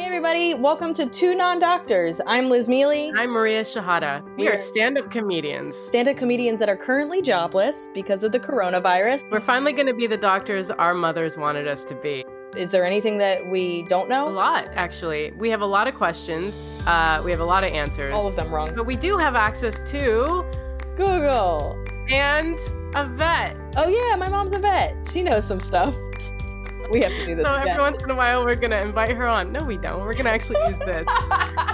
everybody, welcome to Two Non-Doctors. I'm Liz Mealy. I'm Maria Shahada. We are stand-up comedians. Stand-up comedians that are currently jobless because of the coronavirus. We're finally going to be the doctors our mothers wanted us to be. Is there anything that we don't know? A lot, actually. We have a lot of questions. We have a lot of answers. All of them wrong. But we do have access to Google. And a vet. Oh yeah, my mom's a vet. She knows some stuff. We have to do this So again. every once in a while, we're going to invite her on. No, we don't. We're going to actually use this.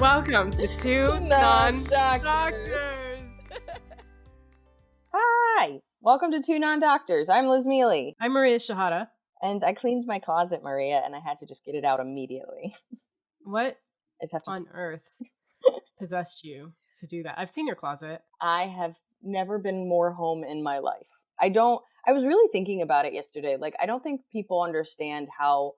Welcome to Two Non-Doctors. Hi. Welcome to Two Non-Doctors. I'm Liz Mealy. I'm Maria Shahada. And I cleaned my closet, Maria, and I had to just get it out immediately. What I just have to on earth possessed you to do that? I've seen your closet. I have never been more home in my life. I was really thinking about it yesterday. Like, I don't think people understand how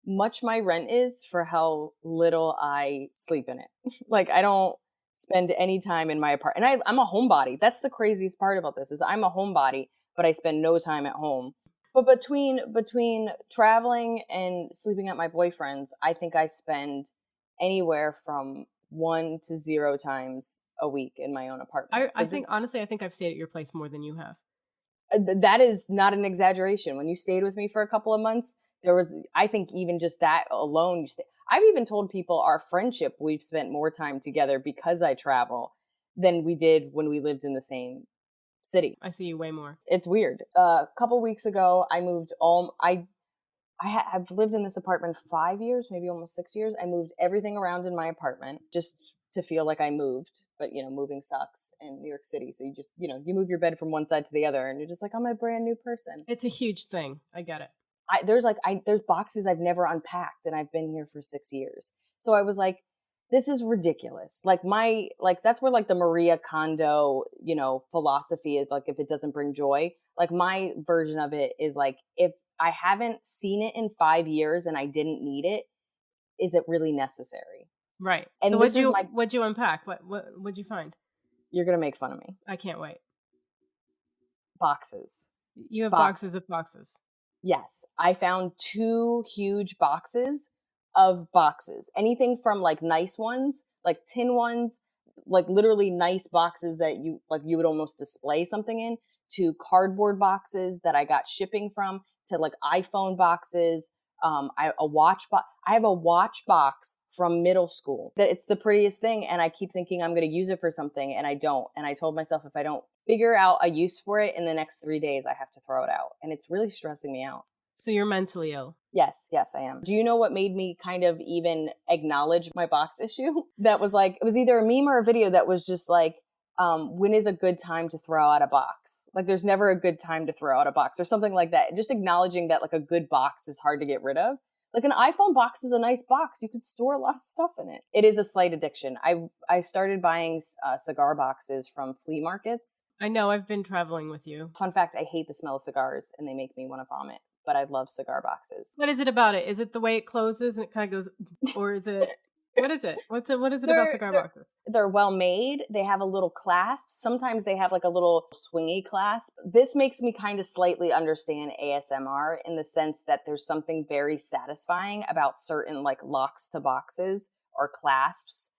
much my rent is for how little I sleep in it. Like, I don't spend any time in my apartment. And I'm a homebody. That's the craziest part about this is I'm a homebody, but I spend no time at home. But between traveling and sleeping at my boyfriend's, I think I spend anywhere from 1 to 0 times a week in my own apartment. I think I've stayed at your place more than you have. That is not an exaggeration. When you stayed with me for a couple of months, I think even just that alone, I've even told people our friendship, we've spent more time together because I travel than we did when we lived in the same city. I see you way more. It's weird. A couple weeks ago, I moved I've lived in this apartment 5 years, maybe almost 6 years. I moved everything around in my apartment just to feel like I moved. But, moving sucks in New York City. So you just, you move your bed from one side to the other and you're just like, I'm a brand new person. It's a huge thing. I get it. There's boxes I've never unpacked and I've been here for 6 years. So I was like, this is ridiculous. That's where the Maria Kondo, philosophy is, if it doesn't bring joy, my version of it is if I haven't seen it in 5 years and I didn't need it, is it really necessary? Right. And so what'd you unpack? What'd you find? You're going to make fun of me. I can't wait. Boxes. You have boxes of boxes. Yes. I found 2 huge boxes of boxes. Anything from nice ones, tin ones, literally nice boxes that you would almost display something in, to cardboard boxes that I got shipping from, to iPhone boxes. I have a watch box from middle school that it's the prettiest thing. And I keep thinking I'm going to use it for something and I don't. And I told myself if I don't figure out a use for it in the next 3 days, I have to throw it out. And it's really stressing me out. So you're mentally ill? Yes, I am. Do you know what made me kind of even acknowledge my box issue? That was it was either a meme or a video that was just when is a good time to throw out a box? There's never a good time to throw out a box or something like that. Just acknowledging that a good box is hard to get rid of. An iPhone box is a nice box. You could store a lot of stuff in it. It is a slight addiction. I started buying cigar boxes from flea markets. I know. I've been traveling with you. Fun fact, I hate the smell of cigars and they make me want to vomit. But I love cigar boxes. What is it about it? Is it the way it closes and it kind of goes, or is it, what is it? What is it about cigar boxes? They're well made. They have a little clasp. Sometimes they have a little swingy clasp. This makes me kind of slightly understand ASMR in the sense that there's something very satisfying about certain locks to boxes or clasps.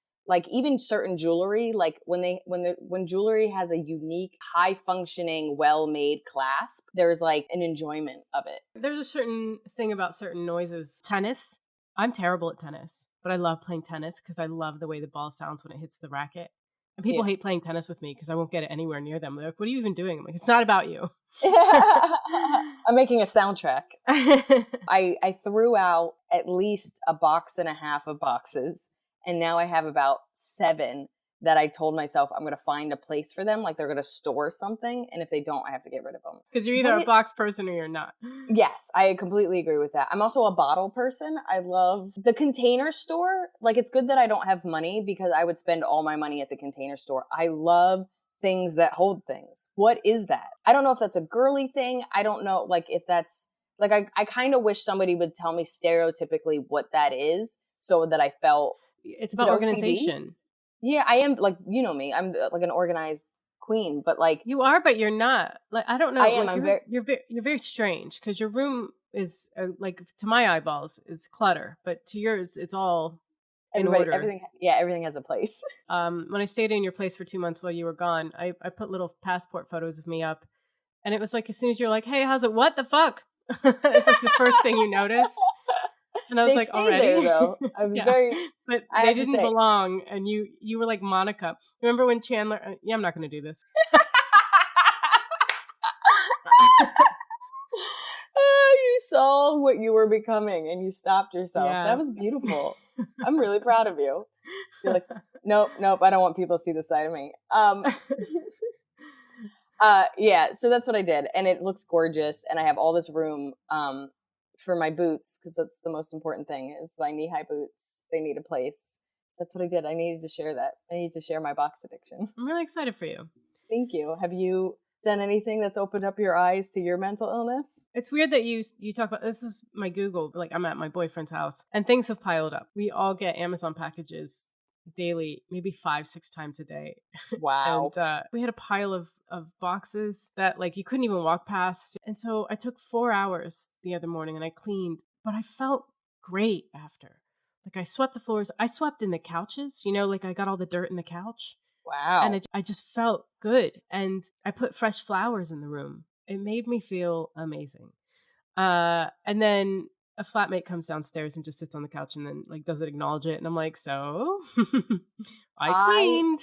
Even certain jewelry, when jewelry has a unique, high functioning, well made clasp, there's an enjoyment of it. There's a certain thing about certain noises. Tennis. I'm terrible at tennis, but I love playing tennis because I love the way the ball sounds when it hits the racket. And people hate playing tennis with me because I won't get it anywhere near them. They're like, what are you even doing? I'm like, it's not about you. I'm making a soundtrack. I threw out at least a box and a half of boxes. And now I have about 7 that I told myself I'm going to find a place for them. They're going to store something. And if they don't, I have to get rid of them. Because you're either a box person or you're not. Yes, I completely agree with that. I'm also a bottle person. I love the Container Store. It's good that I don't have money because I would spend all my money at the Container Store. I love things that hold things. What is that? I don't know if that's a girly thing. I don't know if that's I kind of wish somebody would tell me stereotypically what that is so that I felt. It's about organization. Yeah, I am you know me. I'm an organized queen, but you are, but you're not. I don't know. I am. You're very strange because your room is to my eyeballs is clutter, but to yours it's all in order. Everything has a place. When I stayed in your place for 2 months while you were gone, I put little passport photos of me up, and it was like as soon as you're like, "Hey, how's it?" "What the fuck?" It's like the first thing you noticed, and I was They've like, stayed there "Already?" though. I was Yeah, very, but I they have to didn't say. belong, and you were like Monica. Remember when Chandler yeah, I'm not gonna do this. You saw what you were becoming and you stopped yourself. That Yeah. was beautiful. I'm really proud of you. You're like, nope, nope, I don't want people to see this side of me. Yeah, so that's what I did, and it looks gorgeous, and I have all this room for my boots, because that's the most important thing, is my knee-high boots. They need a place. That's what I did. I needed to share that. I need to share my box addiction. I'm really excited for you. Thank you. Have you done anything that's opened up your eyes to your mental illness? It's weird that you talk about this is my Google, like I'm at my boyfriend's house and things have piled up. We all get Amazon packages daily, maybe 5, 6 times a day. Wow. And we had a pile of boxes that like you couldn't even walk past. And so I took 4 hours the other morning and I cleaned, but I felt great after. Like I swept the floors, I swept in the couches, like I got all the dirt in the couch. And Wow. I just felt good, and I put fresh flowers in the room. It made me feel amazing. And then a flatmate comes downstairs and just sits on the couch and then, like, doesn't acknowledge it, and I'm like, "So, I I cleaned."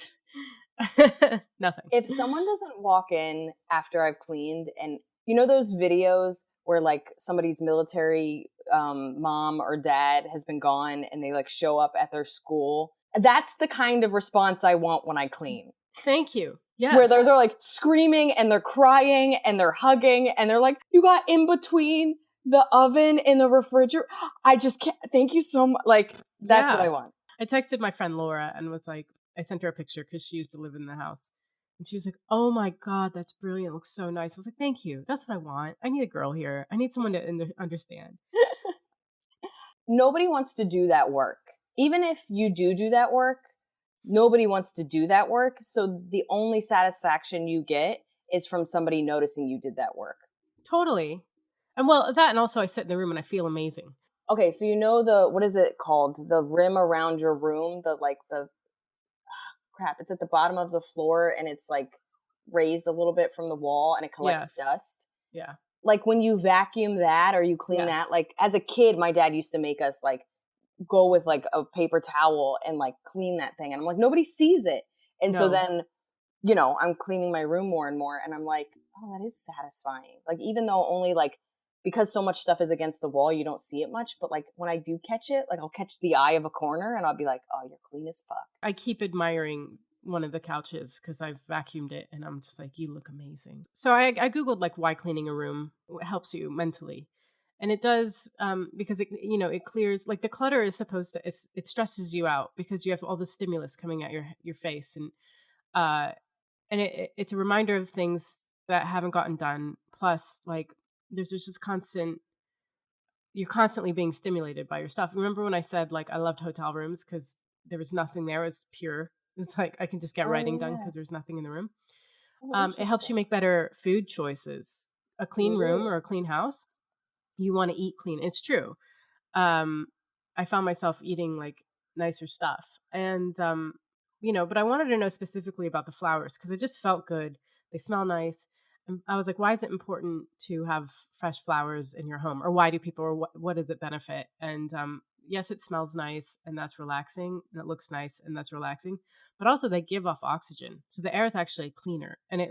Nothing. If someone doesn't walk in after I've cleaned, and those videos where like somebody's military mom or dad has been gone and they like show up at their school, that's the kind of response I want when I clean. Thank you. Where Yes. they're like screaming and they're crying and they're hugging and they're like, you got in between the oven and the refrigerator. I just can't. Thank you so much. Like, that's what Yeah. I want. I texted my friend Laura and was like, I sent her a picture because she used to live in the house. And she was like, "Oh my God, that's brilliant. It looks so nice." I was like, "Thank you. That's what I want. I need a girl here. I need someone to understand." Nobody wants to do that work. Even if you do that work, nobody wants to do that work. So the only satisfaction you get is from somebody noticing you did that work. Totally. And well, that and also I sit in the room and I feel amazing. Okay, so what is it called? The rim around your room, crap, it's at the bottom of the floor and it's like raised a little bit from the wall and it collects Yes. dust. Yeah. Like when you vacuum that or you clean that, like as a kid, my dad used to make us like go with like a paper towel and like clean that thing. And I'm like, nobody sees it. And so No. then, I'm cleaning my room more and more. And I'm like, oh, that is satisfying. Like, even though only like, because so much stuff is against the wall, you don't see it much. But like when I do catch it, like I'll catch the eye of a corner and I'll be like, oh, you're clean as fuck. I keep admiring one of the couches because I've vacuumed it and I'm just like, you look amazing. So I Googled like why cleaning a room helps you mentally. And it does because it clears like the clutter is supposed to it stresses you out because you have all the stimulus coming at your face uh and it's a reminder of things that haven't gotten done. Plus, like there's just this you're constantly being stimulated by your stuff. Remember when I said like I loved hotel rooms because there was nothing there, it was pure. It's like I can just get Oh, writing done yeah. because there's nothing in the room. Oh, It helps you interesting. make better food choices. A clean room Ooh. or a clean house, you want to eat clean. It's true. um, I found myself eating like nicer stuff. And, but I wanted to know specifically about the flowers because it just felt good. They smell nice. And I was like, why is it important to have fresh flowers in your home? Or why do people, or what does it benefit? And yes, it smells nice and that's relaxing and it looks nice and that's relaxing. But also they give off oxygen. So the air is actually cleaner and it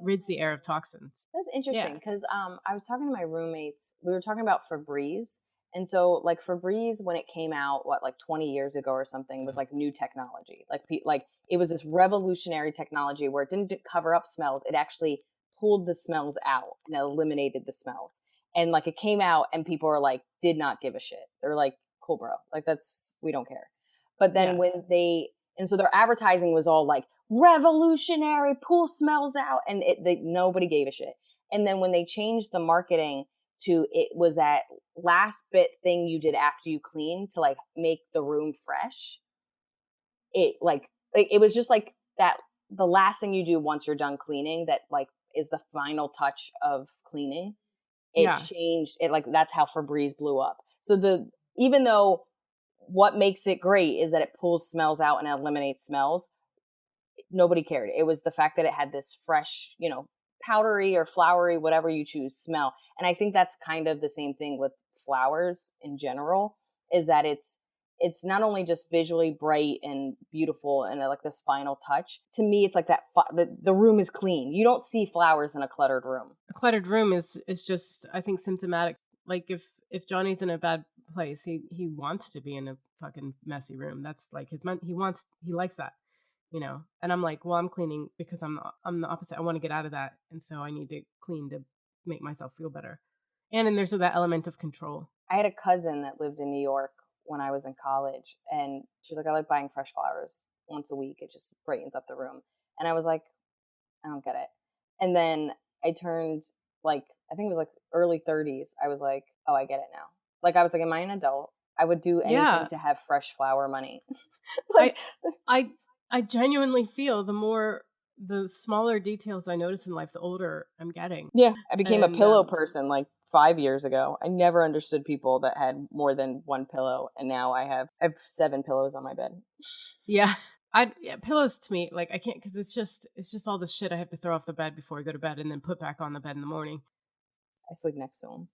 rids the air of toxins. That's Yeah. interesting because I was talking to my roommates. We were talking about Febreze. And so, like, Febreze, when it came out, like 20 years ago or something, was like new technology. Like it was this revolutionary technology where it didn't cover up smells. It actually pulled the smells out and eliminated the smells. And like it came out and people are like, did not give a shit. They're like, cool, bro. Like, we don't care. But then Yeah. and so their advertising was all like, revolutionary, pull smells out. And nobody gave a shit. And then when they changed the marketing to, it was that last bit thing you did after you clean to like make the room fresh, it was just like that, the last thing you do once you're done cleaning that like is the final touch of cleaning. It Yeah. changed it. Like, that's how Febreze blew up. So even though what makes it great is that it pulls smells out and eliminates smells. Nobody cared. It was the fact that it had this fresh, powdery or flowery, whatever you choose, smell. And I think that's kind of the same thing with flowers in general, is that it's not only just visually bright and beautiful and like this final touch. To me, it's like that the room is clean. You don't see flowers in a cluttered room. A cluttered room is just, I think, symptomatic. Like if Johnny's in a bad place, he wants to be in a fucking messy room. That's like he likes that, And I'm like, well, I'm cleaning because I'm the opposite. I want to get out of that, and so I need to clean to make myself feel better. And then there's that element of control. I had a cousin that lived in New York when I was in college, and she's like, I like buying fresh flowers once a week. It just brightens up the room. And I was like, I don't get it. And then I turned I think it was like early 30s. I was like, oh, I get it now. Like, I was like, am I an adult? I would do anything Yeah. to have fresh flower money. I I I genuinely feel the smaller details I notice in life, the older I'm getting. Yeah, I became a And pillow person like 5 years ago. I never understood people that had more than one pillow, and now I have 7 pillows on my bed. yeah, pillows to me, like I can't, because it's just all the shit I have to throw off the bed before I go to bed and then put back on the bed in the morning. I sleep next to them.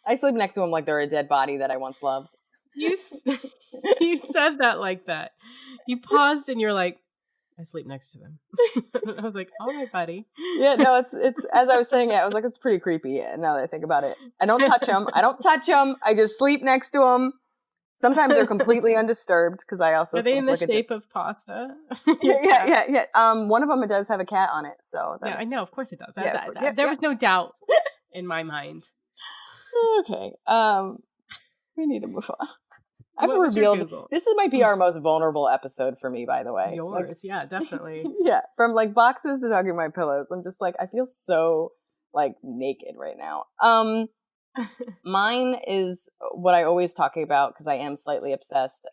I sleep next to them like they're a dead body that I once loved. You s- you said that like that. You paused and you're like, I sleep next to them. I was like, all right, buddy. Yeah, no, it's as I was saying it, I was like, it's pretty creepy. Now that I think about it, I don't touch them. I don't touch them. I just sleep next to them. Sometimes they're completely undisturbed because I also Are they sleep in the like a shape of pasta? yeah. One of them does have a cat on it, so Yeah, I know. Of course it does. yeah, yeah, There yeah. was no doubt in my mind. Okay. We need to move on. I've What was your revealed Google? this might be our most vulnerable episode for me, by the way. Like, Yours, yeah, definitely. yeah, from like boxes to talking my pillows. I'm just like, I feel so like naked right now. Mine is what I always talk about because I am slightly obsessed.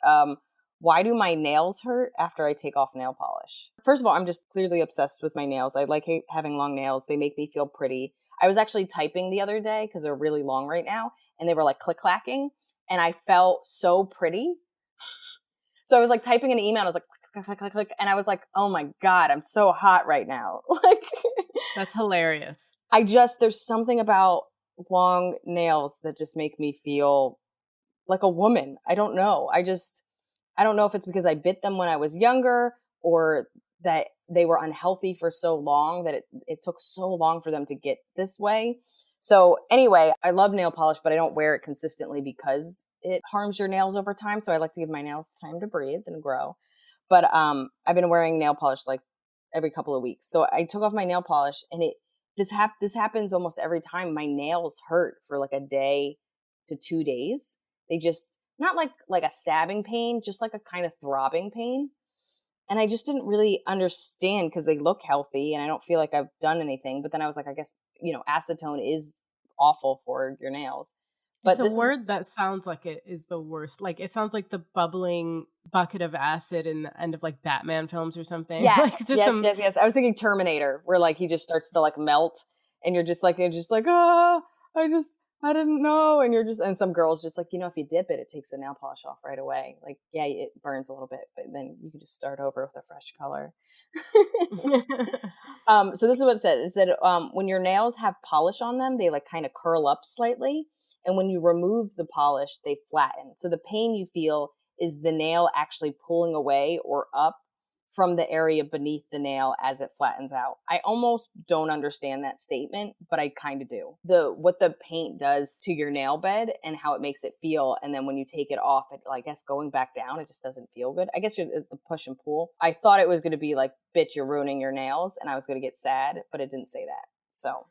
Why do my nails hurt after I take off nail polish? First of all, I'm just clearly obsessed with my nails. I like having long nails. They make me feel pretty. I was actually typing the other day because they're really long right now, and they were like click clacking, and I felt so pretty. So I was like typing an email, and I was like click, click, click, click, and I was like, oh my God, I'm so hot right now. Like, That's hilarious. there's something about long nails that just make me feel like a woman. I don't know. I don't know if it's because I bit them when I was younger or that they were unhealthy for so long that it took so long for them to get this way. So anyway, I love nail polish, but I don't wear it consistently because it harms your nails over time. So I like to give my nails time to breathe and grow. But I've been wearing nail polish like every couple of weeks. So I took off my nail polish, and this happens almost every time. My nails hurt for like a day to 2 days. They just not like a stabbing pain, just like a kind of throbbing pain. And I just didn't really understand because they look healthy and I don't feel like I've done anything. But then I was like, I guess, acetone is awful for your nails. It's But a this is word that sounds like it is the worst. Like, it sounds like the bubbling bucket of acid in the end of, like, Batman films or something. Like, yes, just yes, some yes, yes. I was thinking Terminator, where like he just starts to like melt, and you're just like, ah, I didn't know, and and some girls just like, if you dip it, it takes the nail polish off right away. Like, yeah, it burns a little bit, but then you can just start over with a fresh color. So this is what it said. It said, when your nails have polish on them, they like kind of curl up slightly. And when you remove the polish, they flatten. So the pain you feel is the nail actually pulling away or up from the area beneath the nail as it flattens out. I almost don't understand that statement, but I kind of do. What the paint does to your nail bed and how it makes it feel, and then when you take it off, I guess going back down, it just doesn't feel good. I guess the push and pull. I thought it was going to be like, bitch, you're ruining your nails, and I was going to get sad, but it didn't say that. So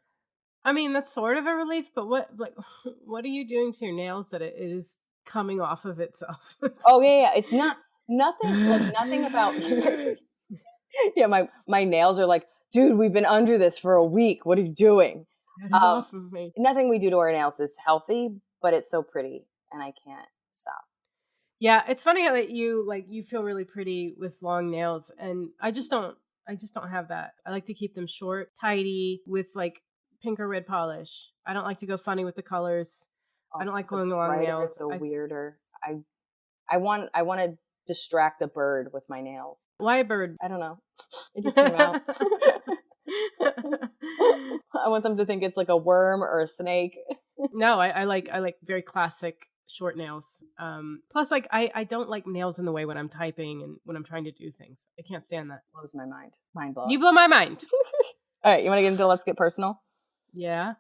I mean, that's sort of a relief, but what are you doing to your nails that it is coming off of itself? oh yeah, it's not nothing about yeah, my nails are like, dude, we've been under this for a week. What are you doing? Get it Um, off of me. Nothing we do to our nails is healthy, but it's so pretty, and I can't stop. Yeah, it's funny how that you feel really pretty with long nails, and I just don't have that. I like to keep them short, tidy, with like pink or red polish. I don't like to go funny with the colors. I Oh, don't like the going long brighter, nails. the weirder. I want to distract a bird with my nails. Why a bird? I don't know. It just came out. I want them to think it's like a worm or a snake. No, I like very classic short nails. Plus, like I don't like nails in the way when I'm typing and when I'm trying to do things. I can't stand that. Blows my mind. Mind blowing. You blow my mind. All right, you want to get into let's get personal? Yeah,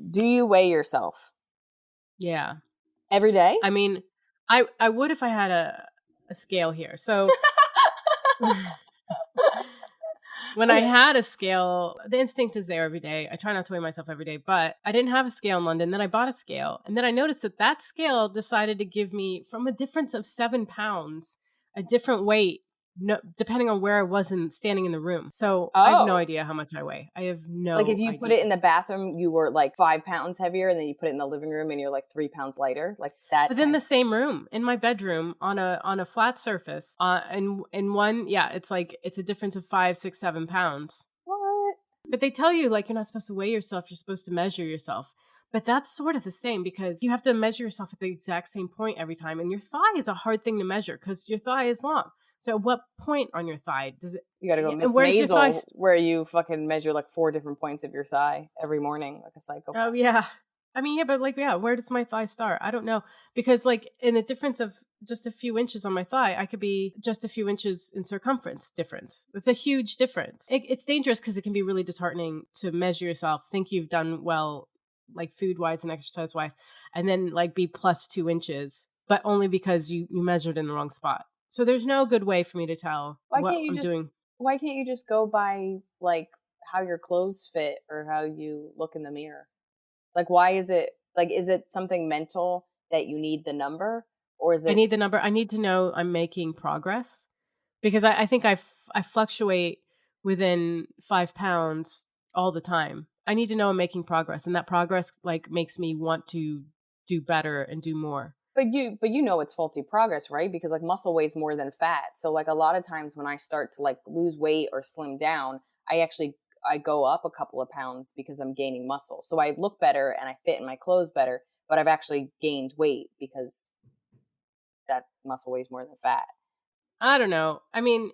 Do you weigh yourself yeah. every day? I mean, I would if I had a scale here. So when I Okay. had a scale, the instinct is there every day. I try not to weigh myself every day, but I didn't have a scale in London. Then I bought a scale, and then I noticed that that scale decided to give me, from a difference of 7 pounds, a different weight, no, depending on where I was standing in the room. So I have no Oh. idea how much I weigh. I have Like if no you put it idea. in the bathroom, you were like 5 pounds heavier, and then you put it in the living room and you're like 3 pounds lighter. Like that Within kind the of same room, in my bedroom, on a flat surface, in one, yeah, it's like it's a difference of 5, 6, 7 pounds. what? But they tell you, like, you're not supposed to weigh yourself, you're supposed to measure yourself. But that's sort of the same because you have to measure yourself at the exact same point every time. And your thigh is a hard thing to measure because your thigh is long. So at what point on your thigh does it, You gotta go and Miss where does your thigh, Maisel, where you fucking measure like 4 different points of your thigh every morning, like a oh, psychopath. yeah. I mean, yeah, but like, yeah, where does my thigh start? I don't know. Because, like, in a difference of just a few inches on my thigh, I could be just a few inches in circumference difference. It's a huge difference. It's dangerous because it can be really disheartening to measure yourself, think you've done well, like food wise and exercise wise, and then like be plus 2 inches, but only because you measured in the wrong spot. So there's no good way for me to tell Why what can't you I'm just doing. why can't you just go by like how your clothes fit or how you look in the mirror? Like why is it something mental that you need the number, or is I it need the number. I need to know I'm making progress. Because I think I fluctuate within 5 pounds all the time. I need to know I'm making progress, and that progress, like, makes me want to do better and do more. but you know it's faulty progress, right? Because like muscle weighs more than fat. So like a lot of times when I start to like lose weight or slim down, I go up a couple of pounds because I'm gaining muscle. So I look better and I fit in my clothes better, but I've actually gained weight because that muscle weighs more than fat. I don't know. I mean,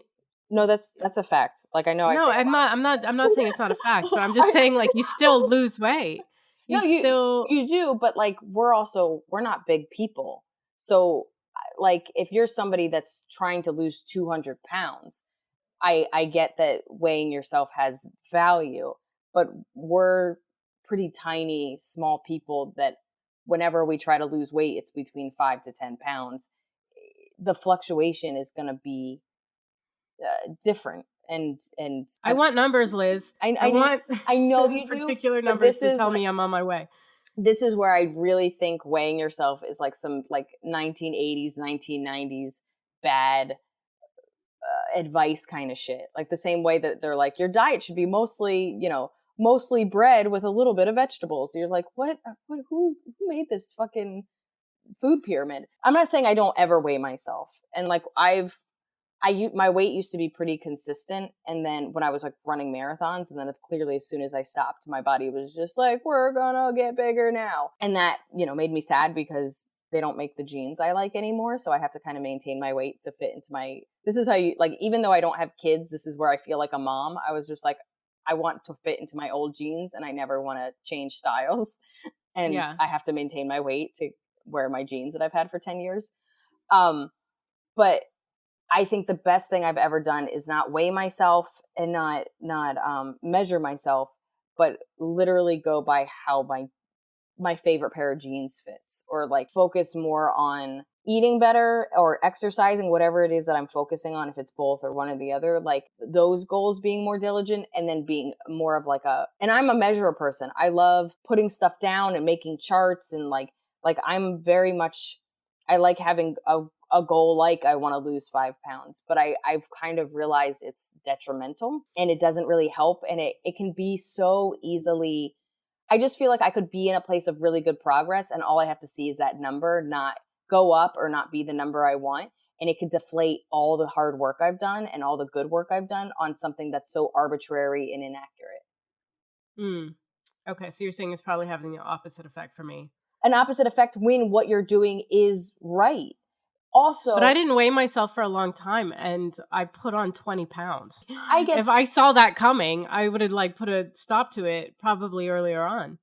No, that's a fact. Like I know I no, say a I'm not saying it's not a fact, but I'm just lot. saying, like, you still lose weight. You No, still you do, but like we're not big people. So like if you're somebody that's trying to lose 200 pounds, I get that weighing yourself has value, but we're pretty tiny, small people that whenever we try to lose weight, it's between 5 to 10 pounds. The fluctuation is going to be different, and I want numbers, Liz. I, I I want I know you do, particular but numbers to tell me I'm on my way. this is where I really think weighing yourself is like some like 1980s, 1990s bad advice kind of shit. Like the same way that they're like, your diet should be mostly, mostly bread with a little bit of vegetables. So you're like, what? Who made this fucking food pyramid? I'm not saying I don't ever weigh myself, and like my weight used to be pretty consistent, and then when I was like running marathons, and then clearly as soon as I stopped, my body was just like, we're gonna get bigger now, and that made me sad because they don't make the jeans I like anymore, so I have to kind of maintain my weight to fit into my. This is how you like. Even though I don't have kids, this is where I feel like a mom. I was just like, I want to fit into my old jeans, and I never want to change styles, and Yeah. I have to maintain my weight to wear my jeans that I've had for 10 years. But I think the best thing I've ever done is not weigh myself and not measure myself, but literally go by how my favorite pair of jeans fits, or like focus more on eating better or exercising, whatever it is that I'm focusing on, if it's both or one or the other, like those goals being more diligent, and then being more of like and I'm a measure person. I love putting stuff down and making charts, and like I'm very much, I like having a goal, like I want to lose 5 pounds, but I've kind of realized it's detrimental and it doesn't really help. And it can be so easily, I just feel like I could be in a place of really good progress, and all I have to see is that number not go up or not be the number I want. And it could deflate all the hard work I've done and all the good work I've done on something that's so arbitrary and inaccurate. Mm. Okay, so you're saying it's probably having the opposite effect for me. An opposite effect when what you're doing is right. Also, But I didn't weigh myself for a long time, and I put on 20 pounds. I get If I saw that coming, I would have, like, put a stop to it probably earlier on.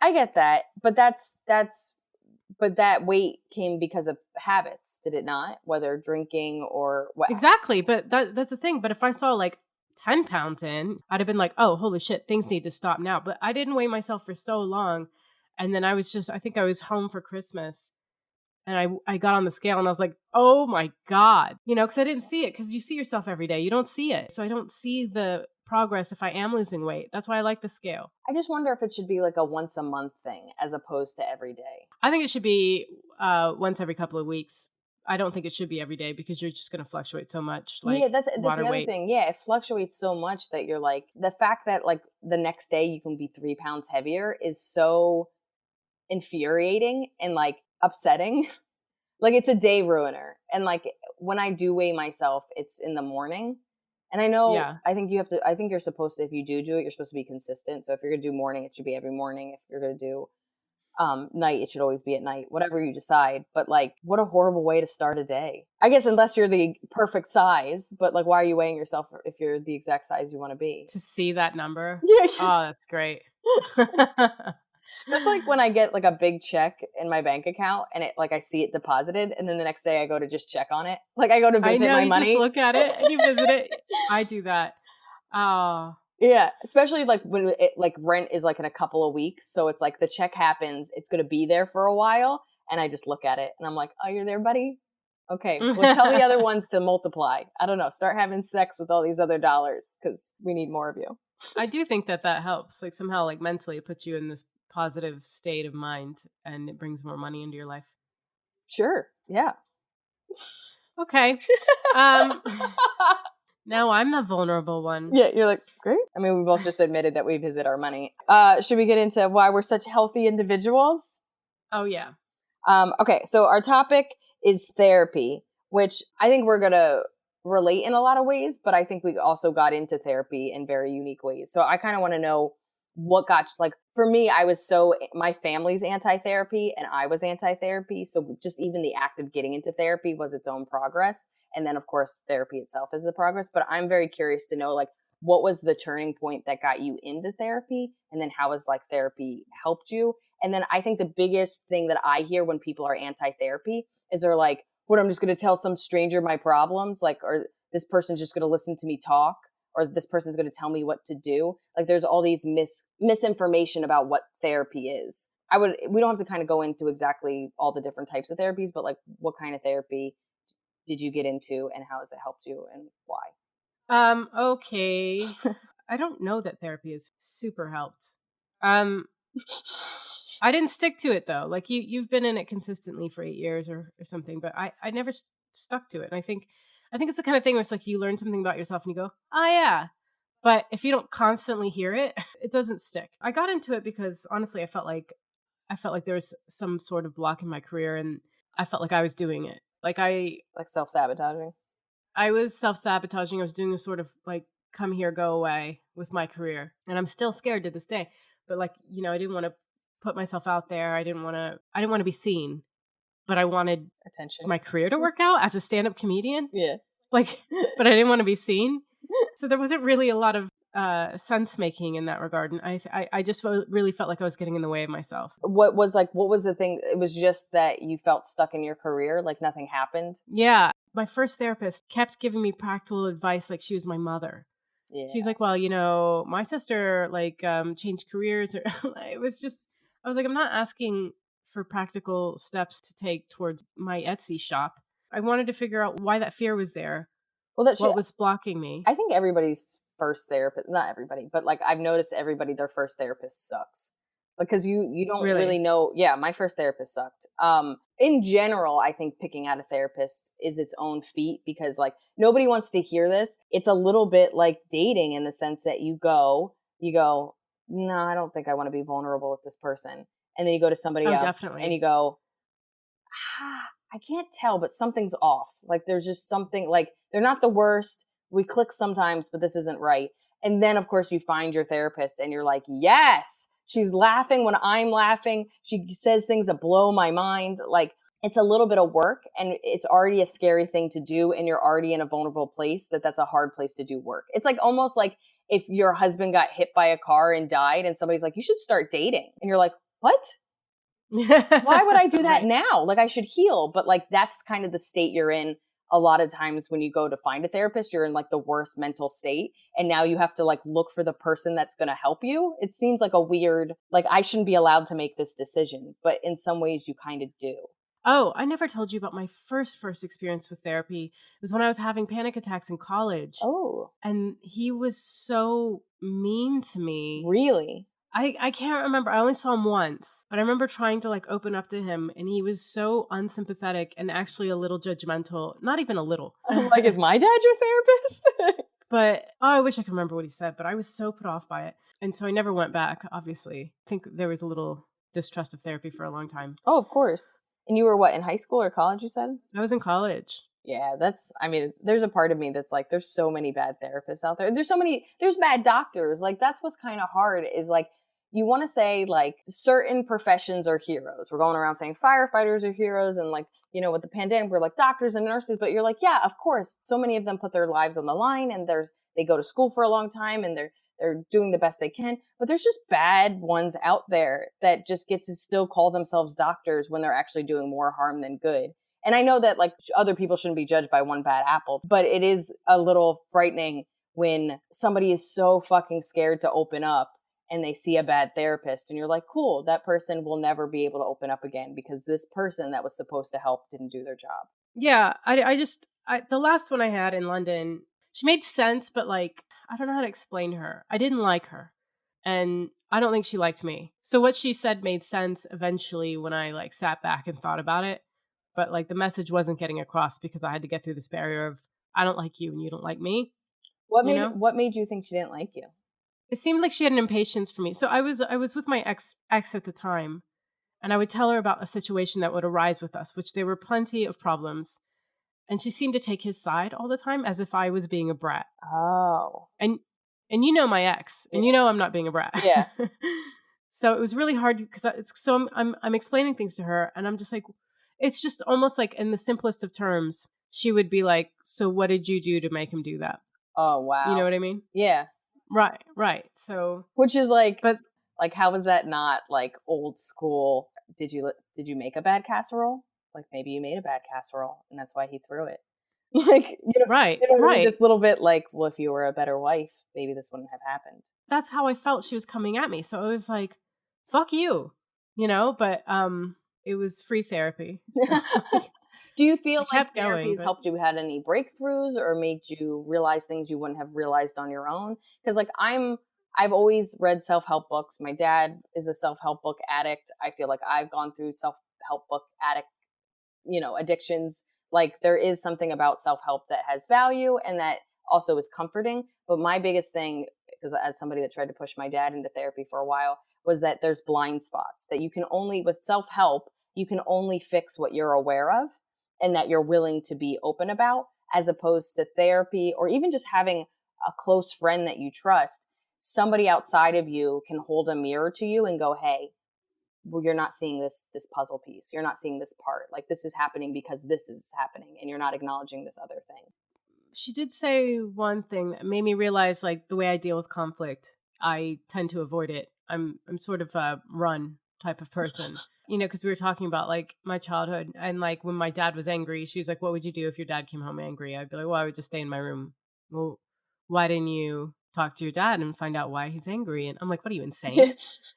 that, but but that weight came because of habits, did it not? Whether drinking or what? Exactly, but that's the thing, but if I saw, like, 10 pounds in, I'd have been like, "Oh, holy shit, things need to stop now," but I didn't weigh myself for so long, and then I think I was home for Christmas, and I got on the scale, and I was like, "Oh my god," because I didn't see it, because you see yourself every day, you don't see it, so I don't see the progress if I am losing weight. That's why I like the scale. I just wonder if it should be like a once a month thing as opposed to every day. I think it should be, once every couple of weeks. I don't think it should be every day because you're just gonna fluctuate so much, Yeah, like that's water the other weight. thing. Yeah, it fluctuates so much that you're like the fact that like the next day you can be 3 pounds heavier is so infuriating and like upsetting. Like it's a day ruiner. And like when I do weigh myself, it's in the morning. And I know Yeah. I think you're supposed to, if you do it, you're supposed to be consistent. So if you're gonna do morning, it should be every morning. If you're gonna do night, it should always be at night, whatever you decide. But like what a horrible way to start a day. I guess unless you're the perfect size, but like why are you weighing yourself if you're the exact size you want to be? To see that number. Yeah, yeah. Oh, that's great. That's like when I get like a big check in my bank account and it like I see it deposited and then the next day I go to just check on it. Like I go to I visit know, my you just money. look at it and you visit it. I do that. Oh, Yeah, especially like when it like rent is like in a couple of weeks, so it's like the check happens, it's going to be there for a while and I just look at it and I'm like, "Oh, you're there, buddy? Okay. Well, tell the other ones to multiply. I don't know, start having sex with all these other dollars cuz we need more of you." I do think that helps, like, somehow, like, mentally it puts you in this positive state of mind, and it brings more money into your life. Sure. Yeah. Okay. Um, now I'm the vulnerable one. Yeah, you're like, great. I mean, we both just admitted that we visit our money. Should we get into why we're such healthy individuals? Oh, yeah. Okay, so our topic is therapy, which I think we're going to relate in a lot of ways, but I think we also got into therapy in very unique ways. So I kind of want to know what got, like, for me, my family's anti therapy and I was anti therapy. So just even the act of getting into therapy was its own progress. And then, of course, therapy itself is the progress. But I'm very curious to know, like, what was the turning point that got you into therapy? And then how has, like, therapy helped you? And then I think the biggest thing that I hear when people are anti-therapy is they're like, what, I'm just going to tell some stranger my problems? Like, or this person's just going to listen to me talk? Or this person's going to tell me what to do? Like, there's all these misinformation about what therapy is. We don't have to kind of go into exactly all the different types of therapies, but like, what kind of therapy did you get into and how has it helped you and why? Okay. I don't know that therapy has super helped. Um, I didn't stick to it though. Like you've been in it consistently for 8 years or something, but I never stuck to it. And I think it's the kind of thing where it's like you learn something about yourself and you go, oh yeah. But if you don't constantly hear it, it doesn't stick. I got into it because honestly, I felt like there was some sort of block in my career, and I felt like I was doing it. Like Like self-sabotaging? I was self sabotaging. I was doing a sort of like come here, go away with my career. And I'm still scared to this day. But like, I didn't want to put myself out there. I didn't want to be seen, but I wanted Attention. my career to work out as a stand-up comedian. Yeah. Like, but I didn't want to be seen. So there wasn't really a lot of sense making in that regard. And I just really felt like I was getting in the way of myself. What was the thing? It was just that you felt stuck in your career, like nothing happened. Yeah. My first therapist kept giving me practical advice like she was my mother. Yeah. She's like, well, my sister like changed careers or it was just I was like, I'm not asking for practical steps to take towards my Etsy shop. I wanted to figure out why that fear was there. Well, What was blocking me? I think everybody's first therapist, not everybody, but like I've noticed their first therapist sucks because you don't really Really? know. Yeah, my first therapist sucked. In general, I think picking out a therapist is its own feat because like nobody wants to hear this. It's a little bit like dating in the sense that you go, no, I don't think I want to be vulnerable with this person. And then you go to somebody Oh, else and you definitely. go, I can't tell, but something's off. Like there's just something like they're not the worst. We click sometimes, but this isn't right. And then of course you find your therapist and you're like, yes, she's laughing when I'm laughing. She says things that blow my mind. Like, it's a little bit of work, and it's already a scary thing to do, and you're already in a vulnerable place, that's a hard place to do work. It's like almost like if your husband got hit by a car and died and somebody's like, you should start dating. And you're like, what? Why would I do that Right. now? Like, I should heal. But like, that's kind of the state you're in a lot of times when you go to find a therapist. You're in like the worst mental state. And now you have to like look for the person that's going to help you. It seems like a weird, like, I shouldn't be allowed to make this decision. But in some ways, you kind of do. Oh, I never told you about my first experience with therapy. It was when I was having panic attacks in college, Oh, and he was so mean to me. really? I can't remember. I only saw him once, but I remember trying to like open up to him, and he was so unsympathetic and actually a little judgmental. Not even a little. I'm like, is my dad your therapist? But oh, I wish I could remember what he said, but I was so put off by it. And so I never went back, obviously. I think there was a little distrust of therapy for a long time. Oh, of course. And you were what, in high school or college, you said? I was in college. Yeah, I mean, there's a part of me that's like, there's so many bad therapists out there. There's bad doctors. Like, that's what's kind of hard is like, you want to say like certain professions are heroes. We're going around saying firefighters are heroes. And like, with the pandemic, we're like doctors and nurses, but you're like, yeah, of course. So many of them put their lives on the line, and they go to school for a long time, and they're doing the best they can. But there's just bad ones out there that just get to still call themselves doctors when they're actually doing more harm than good. And I know that like other people shouldn't be judged by one bad apple, but it is a little frightening when somebody is so fucking scared to open up and they see a bad therapist, and you're like, cool, that person will never be able to open up again because this person that was supposed to help didn't do their job. Yeah, the last one I had in London, she made sense, but like, I don't know how to explain her. I didn't like her, and I don't think she liked me. So what she said made sense eventually when I like sat back and thought about it. But like the message wasn't getting across because I had to get through this barrier of I don't like you and you don't like me, What you made know? what made you think she didn't like you? It seemed like she had an impatience for me. So I was with my ex at the time, and I would tell her about a situation that would arise with us, which there were plenty of problems, and she seemed to take his side all the time as if I was being a brat. Oh, And you know my ex, yeah. and you know I'm not being a brat. Yeah. So it was really hard because I'm explaining things to her, and I'm just like, it's just almost like in the simplest of terms, she would be like, "So what did you do to make him do that?" Oh, You know wow. what I mean? Yeah. Right, right. So, Which is but like, how was that not like old school? Did you make a bad casserole? Like maybe you made a bad casserole and that's why he threw it. Like, right, you know what I mean? right. This little bit like, well, if you were a better wife, maybe this wouldn't have happened. That's how I felt she was coming at me. So I was like, "Fuck you," but it was free therapy, so Do you feel I like kept therapy going. has But helped you had any breakthroughs or made you realize things you wouldn't have realized on your own? Because like I've always read self-help books. My dad is a self-help book addict. I feel like I've gone through self-help book addict, addictions. Like there is something about self-help that has value and that also is comforting. But my biggest thing, because as somebody that tried to push my dad into therapy for a while, was that there's blind spots that you can only, with self-help, you can only fix what you're aware of and that you're willing to be open about, as opposed to therapy or even just having a close friend that you trust. Somebody outside of you can hold a mirror to you and go, hey, well, you're not seeing this puzzle piece. You're not seeing this part. Like this is happening because this is happening and you're not acknowledging this other thing. she did say one thing that made me realize, like, the way I deal with conflict, I tend to avoid it. I'm sort of a run type of person. Because we were talking about like my childhood, and like when my dad was angry, she was like, "What would you do if your dad came home angry?" I'd be like, "Well, I would just stay in my room." Well, why didn't you talk to your dad and find out why he's angry? And I'm like, "What are you, insane?"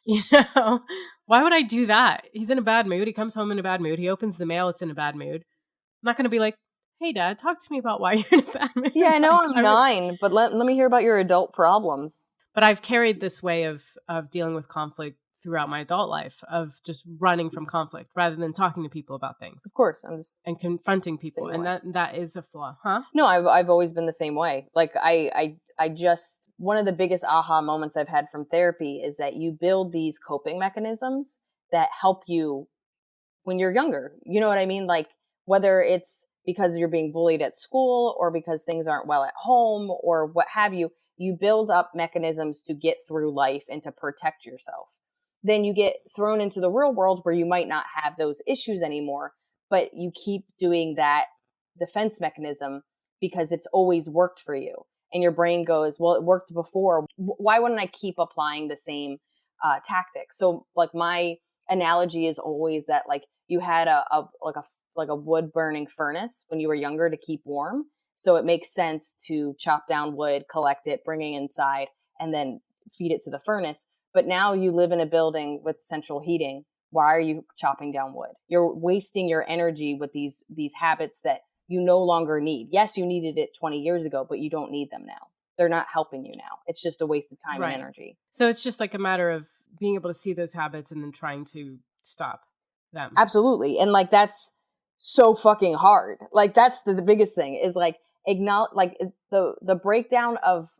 You know, why would I do that? He's in a bad mood. He comes home in a bad mood. He opens the mail. It's in a bad mood. I'm not going to be like, "Hey, dad, talk to me about why you're in a bad mood." Yeah, I know Like, I'm 9, but let me hear about your adult problems. but I've carried this way of dealing with conflict throughout my adult life, of just running from conflict rather than talking to people about things Of course, I'm just and confronting the people, same and way. that is a flaw, huh? No, I've always been the same way. Like I just, one of the biggest aha moments I've had from therapy is that you build these coping mechanisms that help you when you're younger. You know what I mean? Like whether it's because you're being bullied at school or because things aren't well at home or what have you, you build up mechanisms to get through life and to protect yourself. Then you get thrown into the real world where you might not have those issues anymore, but you keep doing that defense mechanism because it's always worked for you. And your brain goes, well, it worked before. Why wouldn't I keep applying the same tactic? So like my analogy is always that like you had a wood burning furnace when you were younger to keep warm. So it makes sense to chop down wood, collect it, bring it inside, and then feed it to the furnace. But now you live in a building with central heating. Why are you chopping down wood? You're wasting your energy with these habits that you no longer need. Yes, you needed it 20 years ago, but you don't need them now. They're not helping you now. It's just a waste of time and Right. energy. So it's just like a matter of being able to see those habits and then trying to stop them. Absolutely. And like that's so fucking hard. Like that's the biggest thing is like acknowledge like the breakdown of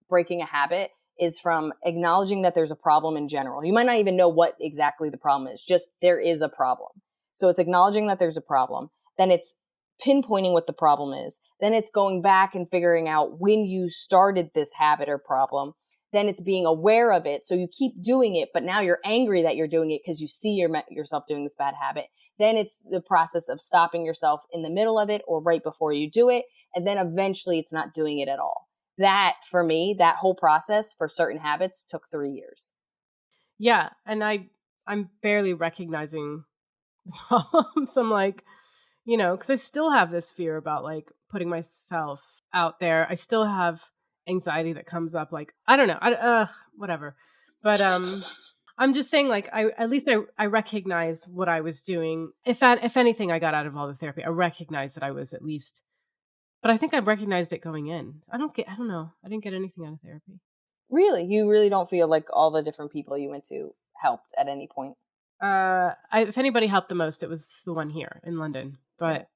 breaking a habit is from acknowledging that there's a problem in general. You might not even know what exactly the problem is, just there is a problem. So it's acknowledging that there's a problem. Then it's pinpointing what the problem is. Then it's going back and figuring out when you started this habit or problem. Then it's being aware of it. So you keep doing it, but now you're angry that you're doing it because you see yourself doing this bad habit. Then it's the process of stopping yourself in the middle of it or right before you do it. And then eventually it's not doing it at all. That for me, that whole process for certain habits took 3 years. Yeah, and I'm barely recognizing the problems. I'm like, because I still have this fear about like putting myself out there. I still have anxiety that comes up. Like I don't know, whatever. But I'm just saying, like at least I recognize what I was doing. If anything, I got out of all the therapy. I recognize that I was at least. But I think I recognized it going in. I don't know. I didn't get anything out of therapy. Really? You really don't feel like all the different people you went to helped at any point? If anybody helped the most, it was the one here in London. Yeah. But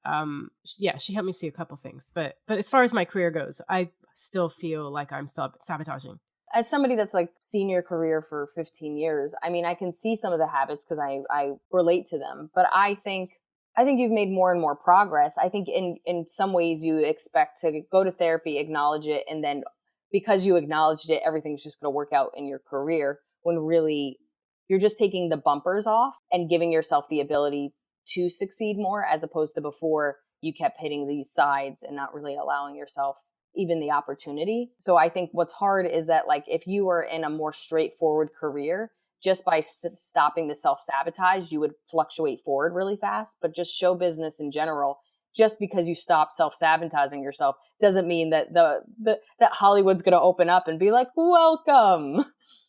yeah, she helped me see a couple things. But as far as my career goes, I still feel like I'm sabotaging. As somebody that's like seen your career for 15 years, I mean, I can see some of the habits because I relate to them. But I think you've made more and more progress. I think in some ways you expect to go to therapy, acknowledge it, and then because you acknowledged it, everything's just going to work out in your career. When really you're just taking the bumpers off and giving yourself the ability to succeed more, as opposed to before you kept hitting these sides and not really allowing yourself even the opportunity. So I think what's hard is that like if you were in a more straightforward career, just by stopping the self-sabotage, you would fluctuate forward really fast. But just show business in general, just because you stop self-sabotaging yourself doesn't mean that that Hollywood's going to open up and be like, welcome,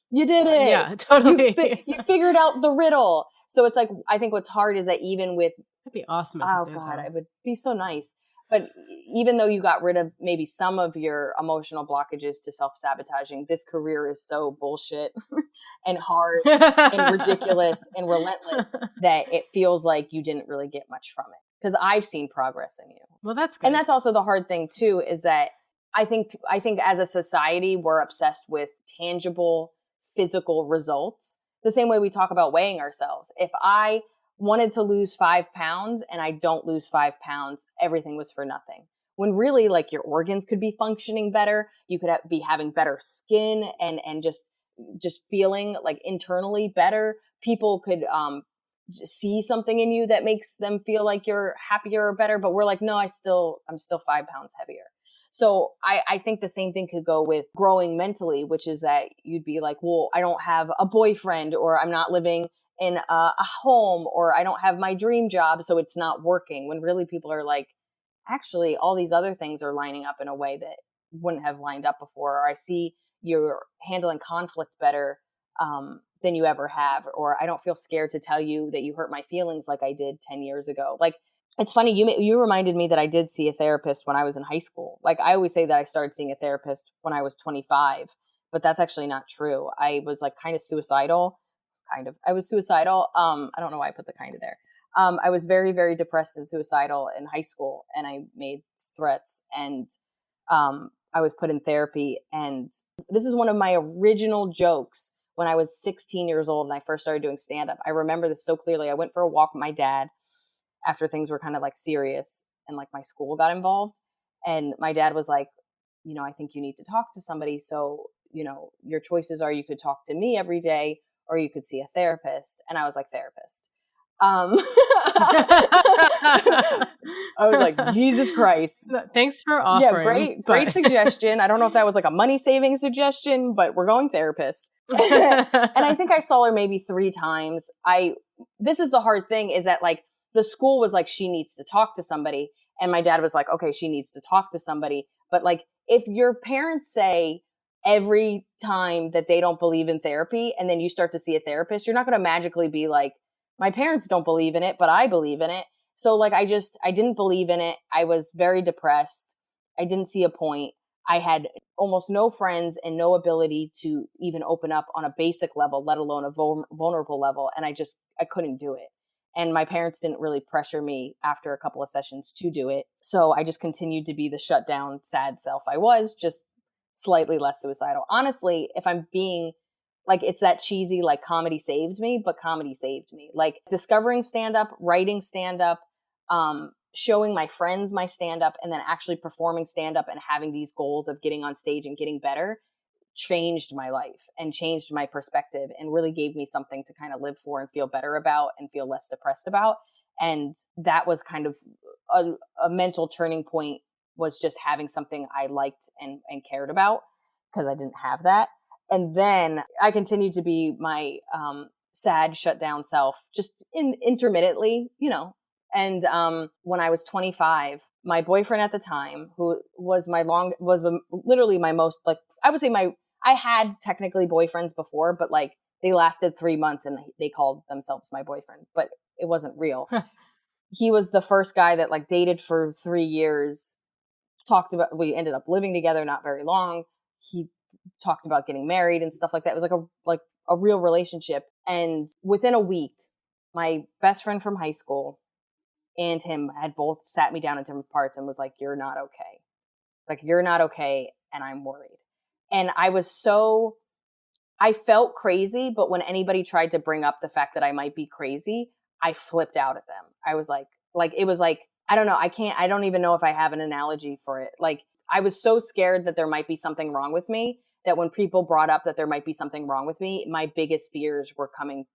you did it. Yeah, You totally. you figured out the riddle. So it's like, I think what's hard is that even with, That'd be awesome if it oh did, God, though. it would be so nice. But even though you got rid of maybe some of your emotional blockages to self-sabotaging, this career is so bullshit and hard and ridiculous and relentless that it feels like you didn't really get much from it. Because I've seen progress in you. Well, that's And good. that's also the hard thing too, is that I think as a society, we're obsessed with tangible physical results. The same way we talk about weighing ourselves. If I wanted to lose 5 pounds and I don't lose 5 pounds, everything was for nothing. When really like your organs could be functioning better, you could be having better skin and just feeling like internally better. People could see something in you that makes them feel like you're happier or better, but we're like, no, I'm still 5 pounds heavier. So I think the same thing could go with growing mentally, which is that you'd be like, well, I don't have a boyfriend, or I'm not living in a home, or I don't have my dream job, so it's not working. When really people are like, actually, all these other things are lining up in a way that wouldn't have lined up before. Or I see you're handling conflict better than you ever have. Or I don't feel scared to tell you that you hurt my feelings like I did 10 years ago. Like, it's funny, you reminded me that I did see a therapist when I was in high school. Like, I always say that I started seeing a therapist when I was 25, but that's actually not true. I was like kind of suicidal. Kind of. I was suicidal. I don't know why I put the kind of there. I was very, very depressed and suicidal in high school, and I made threats, and I was put in therapy. And this is one of my original jokes when I was 16 years old and I first started doing stand up. I remember this so clearly. I went for a walk with my dad after things were kind of like serious and like my school got involved. And my dad was like, I think you need to talk to somebody. So, your choices are you could talk to me every day or you could see a therapist. And I was like, therapist. I was like, Jesus Christ. Thanks for Yeah, offering. great suggestion. I don't know if that was like a money-saving suggestion, but we're going therapist. And I think I saw her maybe 3 times. This is the hard thing, is that like the school was like, she needs to talk to somebody. And my dad was like, okay, she needs to talk to somebody. But like, if your parents say every time that they don't believe in therapy and then you start to see a therapist, you're not going to magically be like, my parents don't believe in it, but I believe in it. So like, I didn't believe in it. I was very depressed. I didn't see a point. I had almost no friends and no ability to even open up on a basic level, let alone a vulnerable level. And I couldn't do it. And my parents didn't really pressure me after a couple of sessions to do it. So I just continued to be the shut down, sad self I was, just slightly less suicidal. Honestly, if I'm being like, it's that cheesy, like comedy saved me, but comedy saved me. Like discovering stand-up, writing stand-up, showing my friends my stand-up, and then actually performing stand-up and having these goals of getting on stage and getting better changed my life and changed my perspective and really gave me something to kind of live for and feel better about and feel less depressed about. And that was kind of a mental turning point, was just having something I liked and cared about, because I didn't have that. And then I continued to be my sad, shut down self, just intermittently, you know. And when I was 25, my boyfriend at the time, who was literally my most, like, I would say I had technically boyfriends before, but like they lasted 3 months and they called themselves my boyfriend, but it wasn't real. He was the first guy that like dated for 3 years, we ended up living together not very long. He talked about getting married and stuff like that. It was like a real relationship. And within a week, my best friend from high school and him had both sat me down in different parts and was like, you're not okay. Like, you're not okay. And I'm worried. And I felt crazy, but when anybody tried to bring up the fact that I might be crazy, I flipped out at them. I was like, it was like, I don't know. I don't even know if I have an analogy for it. Like, I was so scared that there might be something wrong with me that when people brought up that there might be something wrong with me, my biggest fears were coming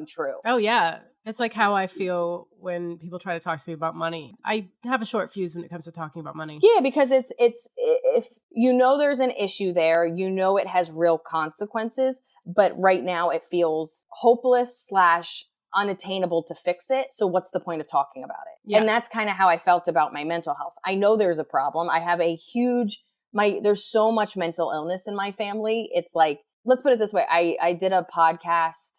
true. Oh, yeah. It's like how I feel when people try to talk to me about money. I have a short fuse when it comes to talking about money. Yeah, because it's if you know there's an issue there, you know it has real consequences, but right now it feels hopeless / unattainable to fix it. So what's the point of talking about it? Yeah. And that's kind of how I felt about my mental health. I know there's a problem. I have there's so much mental illness in my family. It's like, let's put it this way. I did a podcast.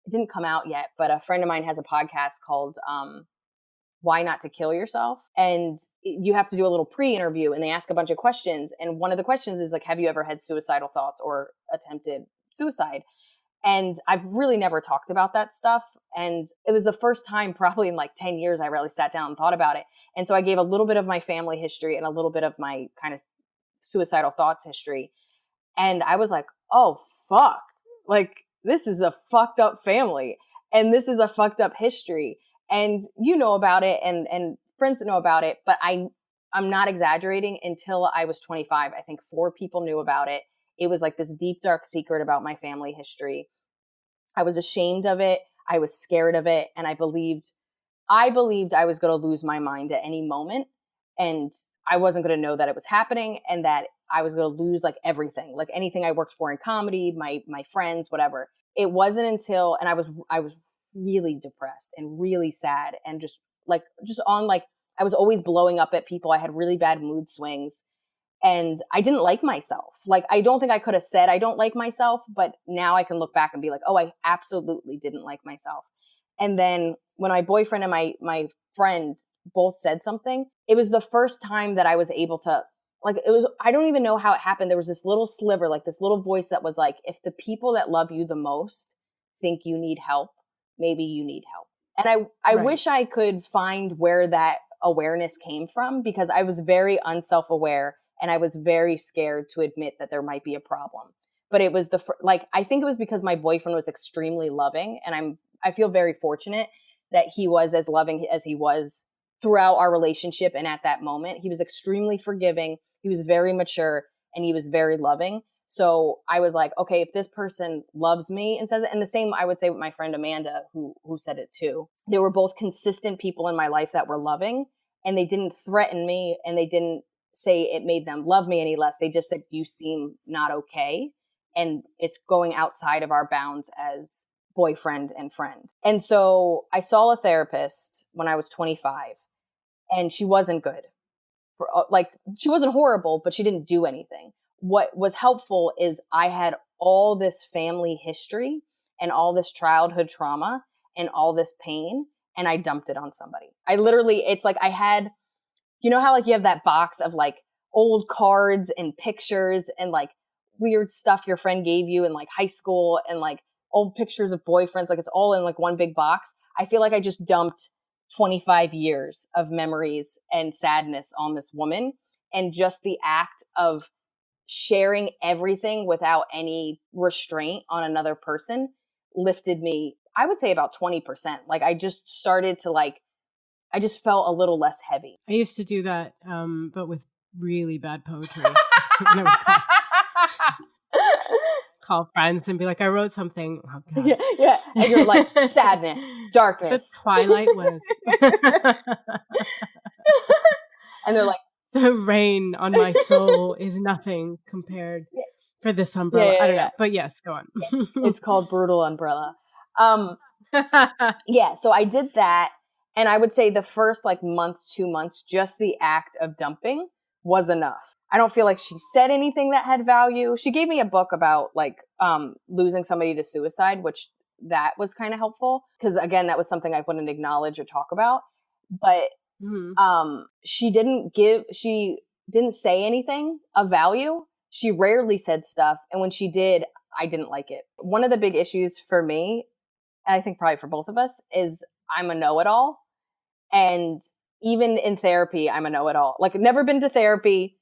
It didn't come out yet, but a friend of mine has a podcast called Why Not to Kill Yourself. And you have to do a little pre-interview and they ask a bunch of questions. And one of the questions is like, have you ever had suicidal thoughts or attempted suicide? And I've really never talked about that stuff. And it was the first time probably in like 10 years I really sat down and thought about it. And so I gave a little bit of my family history and a little bit of my kind of suicidal thoughts history. And I was like, oh, fuck. Like, this is a fucked up family. And this is a fucked up history. And you know about it and friends know about it. But I'm not exaggerating. Until I was 25, I think 4 people knew about it. It was like this deep, dark secret about my family history. I was ashamed of it. I was scared of it. And I believed I was going to lose my mind at any moment. And I wasn't going to know that it was happening and that I was going to lose like everything, like anything I worked for in comedy, my friends, whatever. It wasn't until, and I was really depressed and really sad and just on like, I was always blowing up at people. I had really bad mood swings and I didn't like myself. Like, I don't think I could have said I don't like myself, but now I can look back and be like, oh, I absolutely didn't like myself. And then when my boyfriend and my friend both said something, it was the first time that I was able to, like, I don't even know how it happened. There was this little sliver, like this little voice that was like, if the people that love you the most think you need help, maybe you need help. And I Right. wish I could find where that awareness came from, because I was very unself-aware and I was very scared to admit that there might be a problem. But it was I think it was because my boyfriend was extremely loving, and I feel very fortunate that he was as loving as he was throughout our relationship. And at that moment, he was extremely forgiving. He was very mature and he was very loving. So I was like, okay, if this person loves me and says it, and the same I would say with my friend Amanda, who said it too. They were both consistent people in my life that were loving, and they didn't threaten me, and they didn't say it made them love me any less. They just said, you seem not okay, and it's going outside of our bounds as boyfriend and friend. And so I saw a therapist when I was 25, and she wasn't good. Like, she wasn't horrible, but she didn't do anything. What was helpful is I had all this family history and all this childhood trauma and all this pain, and I dumped it on somebody. I literally, it's like I had, you know how like you have that box of like old cards and pictures and like weird stuff your friend gave you in like high school and like old pictures of boyfriends, like it's all in like one big box. I feel like I just dumped 25 years of memories and sadness on this woman. And just the act of sharing everything without any restraint on another person lifted me, I would say about 20%. Like I just started to like, I just felt a little less heavy. I used to do that, but with really bad poetry. And I would call friends and be like, I wrote something. Oh, God. Yeah, yeah. And you're like, sadness, darkness. The twilight was. And they're like, the rain on my soul is nothing compared for this umbrella. I don't know. But yes, go on. Yes, it's called Brutal Umbrella. Yeah, so I did that. And I would say the first like month, 2 months, just the act of dumping was enough. I don't feel like she said anything that had value. She gave me a book about like losing somebody to suicide, which that was kind of helpful. Because again, that was something I wouldn't acknowledge or talk about. But she didn't say anything of value. She rarely said stuff. And when she did, I didn't like it. One of the big issues for me, and I think probably for both of us, is I'm a know-it-all. And even in therapy, I'm a know-it-all. Like, I've never been to therapy,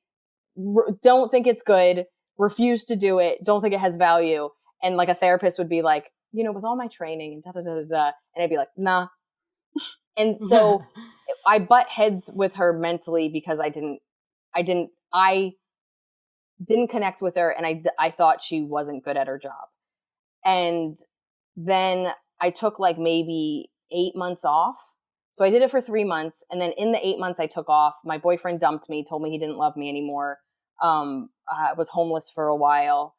don't think it's good, refuse to do it, don't think it has value. And like a therapist would be like, you know, with all my training and da-da-da-da-da. And I'd be like, nah. And so I butt heads with her mentally because I didn't connect with her, and I thought she wasn't good at her job. And then I took like maybe 8 months off. So I did it for 3 months. And then in the 8 months I took off, my boyfriend dumped me, told me he didn't love me anymore. I was homeless for a while.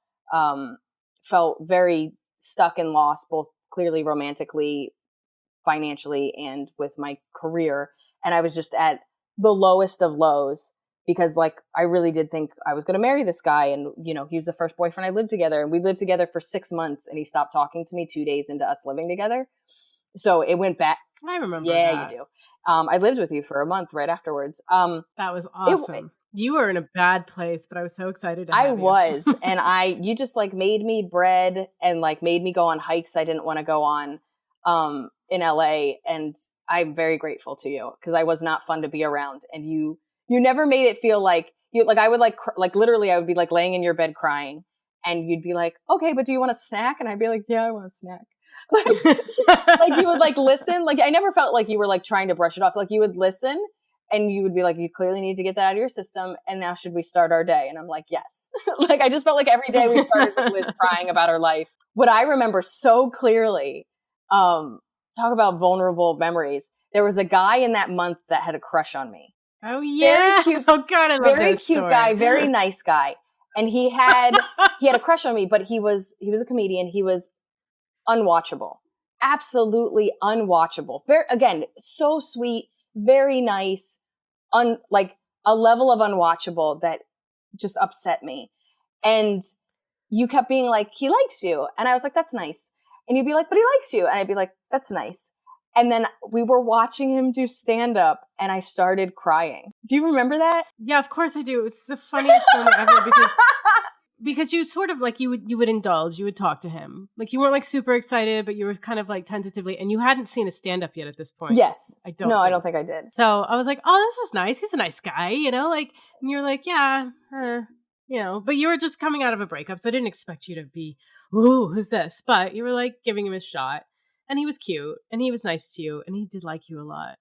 Felt very stuck and lost, both clearly romantically, financially, and with my career. And I was just at the lowest of lows because like I really did think I was going to marry this guy. And, you know, he was the first boyfriend I lived together, and we lived together for 6 months, and he stopped talking to me 2 days into us living together. So it went back. I remember Yeah, that. you do. I lived with you for a month right afterwards. That was awesome. You were in a bad place, but I was so excited to have you. I was. And you just like made me bread and like made me go on hikes I didn't want to go on in LA. And I'm very grateful to you because I was not fun to be around. And you never made it feel like you, like I would like literally I would be like laying in your bed crying, and you'd be like, okay, but do you want a snack? And I'd be like, yeah, I want a snack. Like you would like listen. Like I never felt like you were like trying to brush it off. Like you would listen and you would be like, you clearly need to get that out of your system. And now should we start our day? And I'm like, yes. Like I just felt like every day we started with Liz crying about her life. What I remember so clearly, talk about vulnerable memories. There was a guy in that month that had a crush on me. Oh yeah. Very cute. Oh God, I love very this cute story. Guy, very nice guy. And he had a crush on me, but he was a comedian. He was unwatchable. Absolutely unwatchable. Very, again, so sweet, very nice, like a level of unwatchable that just upset me. And you kept being like, he likes you. And I was like, that's nice. And you'd be like, but he likes you. And I'd be like, that's nice. And then we were watching him do stand up and I started crying. Do you remember that? Yeah, of course I do. It was the funniest moment ever because you sort of like you would indulge, you would talk to him. Like you weren't like super excited, but you were kind of like tentatively, and you hadn't seen a stand up yet at this point. Yes. I don't think I did. So I was like, oh, this is nice. He's a nice guy, you know, like, and you're like, yeah, you know, but you were just coming out of a breakup. So I didn't expect you to be, ooh, who's this? But you were like giving him a shot, and he was cute and he was nice to you and he did like you a lot.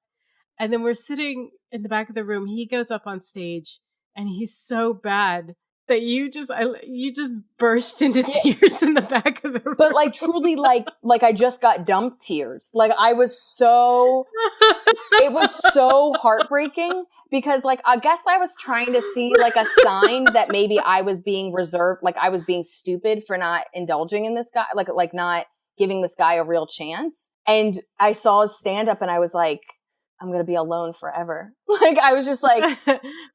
And then we're sitting in the back of the room. He goes up on stage and he's so bad that you just burst into tears in the back of the room. But like truly like I just got dumped tears. Like I was so, it was so heartbreaking because like, I guess I was trying to see like a sign that maybe I was being reserved, like I was being stupid for not indulging in this guy, like not giving this guy a real chance. And I saw his stand up and I was like, I'm going to be alone forever. Like I was just like,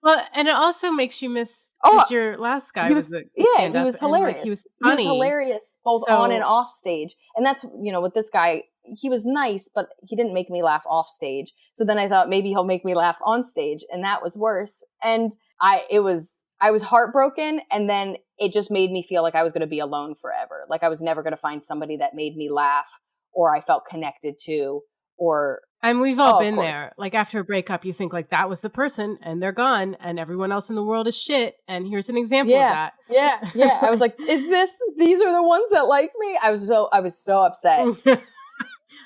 well, and it also makes you miss, oh, because your last guy was a he stand-up, was and like hilarious. he was He was funny. hilarious both on and off stage. And that's, you know, with this guy, he was nice, but he didn't make me laugh off stage. So then I thought maybe he'll make me laugh on stage, and that was worse. And I was heartbroken, and then it just made me feel like I was going to be alone forever. Like I was never going to find somebody that made me laugh or I felt connected to, or and we've all been there. Like after a breakup, you think like that was the person and they're gone and everyone else in the world is shit. And here's an example of that. Yeah. I was like, these are the ones that like me? I was so upset.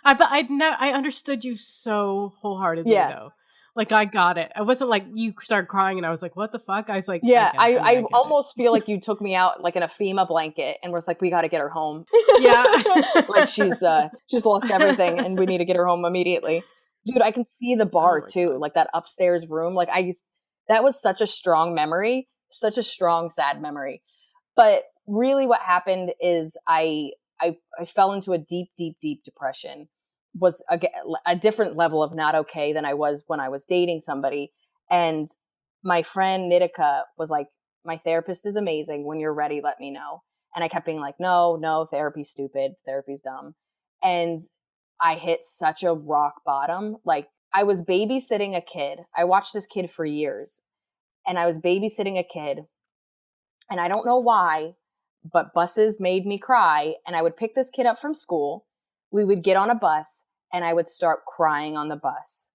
I understood you so wholeheartedly though. Like I got it. I wasn't like you started crying and I was like, what the fuck? I was like, yeah, I get almost feel like you took me out like in a FEMA blanket and was like, we got to get her home. Yeah. Like she's lost everything and we need to get her home immediately. Dude, I can see the bar too, God. Like that upstairs room. Like that was such a strong memory, such a strong, sad memory. But really what happened is I fell into a deep, deep, deep depression. Was a different level of not okay than I was when I was dating somebody. And my friend Nitika was like, my therapist is amazing. When you're ready, let me know. And I kept being like, no, therapy's stupid. Therapy's dumb. And I hit such a rock bottom. Like I was babysitting a kid. I watched this kid for years, and I was babysitting a kid, and I don't know why, but buses made me cry. And I would pick this kid up from school. We would get on a bus and I would start crying on the bus.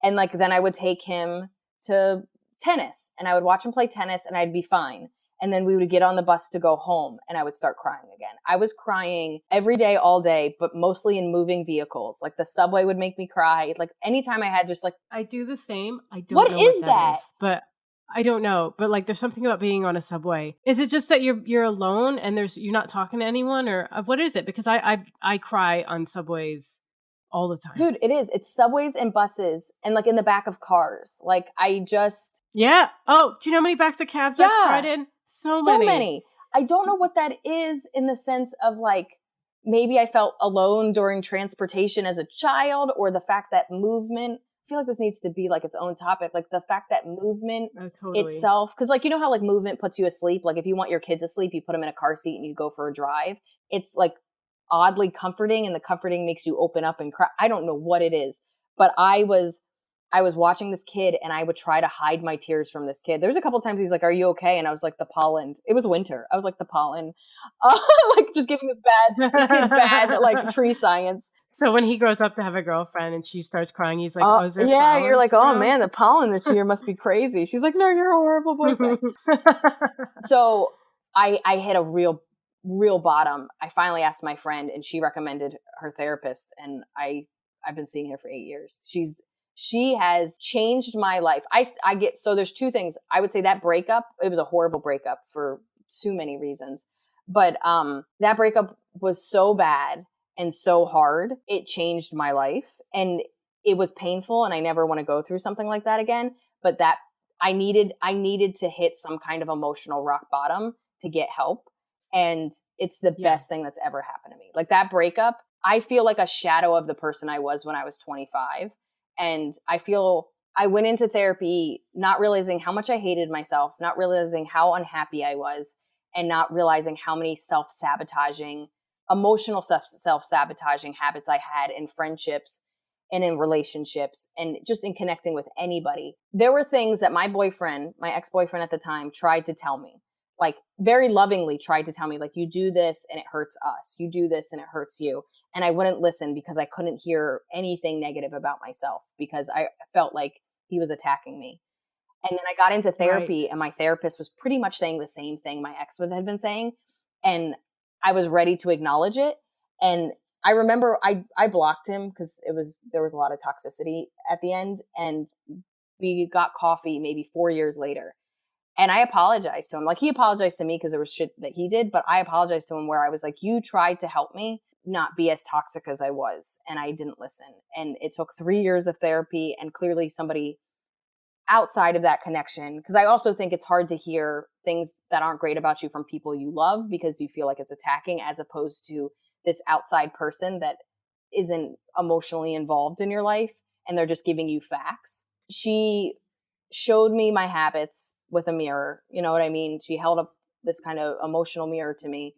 And like, then I would take him to tennis and I would watch him play tennis and I'd be fine. And then we would get on the bus to go home and I would start crying again. I was crying every day, all day, but mostly in moving vehicles. Like the subway would make me cry. Like anytime I had just like. I do the same. I don't what know is what that is, but I don't know. But like there's something about being on a subway. Is it just that you're alone and you're not talking to anyone, or what is it? Because I cry on subways all the time. Dude, it is. It's subways and buses and like in the back of cars. Like I just. Yeah. Oh, do you know how many backs of cabs I've cried in? So many. I don't know what that is in the sense of like, maybe I felt alone during transportation as a child, or the fact that movement, I feel like this needs to be like its own topic. Like the fact that movement itself, because like, you know how like movement puts you asleep? Like if you want your kids asleep, you put them in a car seat and you go for a drive. It's like oddly comforting, and the comforting makes you open up and cry. I don't know what it is, but I was watching this kid and I would try to hide my tears from this kid. There was a couple times he's like, are you okay? And I was like, the pollen. It was winter. I was like, the pollen. Like just giving this kid bad like tree science. So when he grows up to have a girlfriend and she starts crying, he's like, oh, yeah, you're like, oh man, the pollen this year must be crazy. She's like, no, you're a horrible boyfriend. So I hit a real bottom. I finally asked my friend and she recommended her therapist, and I've been seeing her for 8 years. She has changed my life. So there's two things. I would say that breakup, it was a horrible breakup for too many reasons. But that breakup was so bad and so hard. It changed my life, and it was painful, and I never want to go through something like that again. But that I needed to hit some kind of emotional rock bottom to get help. And it's the best thing that's ever happened to me. Like that breakup, I feel like a shadow of the person I was when I was 25. And I feel I went into therapy not realizing how much I hated myself, not realizing how unhappy I was, and not realizing how many emotional self-sabotaging habits I had in friendships and in relationships and just in connecting with anybody. There were things that my ex-boyfriend at the time, tried to tell me, like very lovingly tried to tell me, like, you do this and it hurts us. You do this and it hurts you. And I wouldn't listen because I couldn't hear anything negative about myself because I felt like he was attacking me. And then I got into therapy and my therapist was pretty much saying the same thing my ex had been saying. And I was ready to acknowledge it. And I remember I blocked him because there was a lot of toxicity at the end. And we got coffee maybe 4 years later. And I apologized to him. Like, he apologized to me because there was shit that he did, but I apologized to him where I was like, you tried to help me not be as toxic as I was, and I didn't listen. And it took 3 years of therapy, and clearly somebody outside of that connection, because I also think it's hard to hear things that aren't great about you from people you love because you feel like it's attacking, as opposed to this outside person that isn't emotionally involved in your life and they're just giving you facts. She showed me my habits with a mirror. You know what I mean? She held up this kind of emotional mirror to me,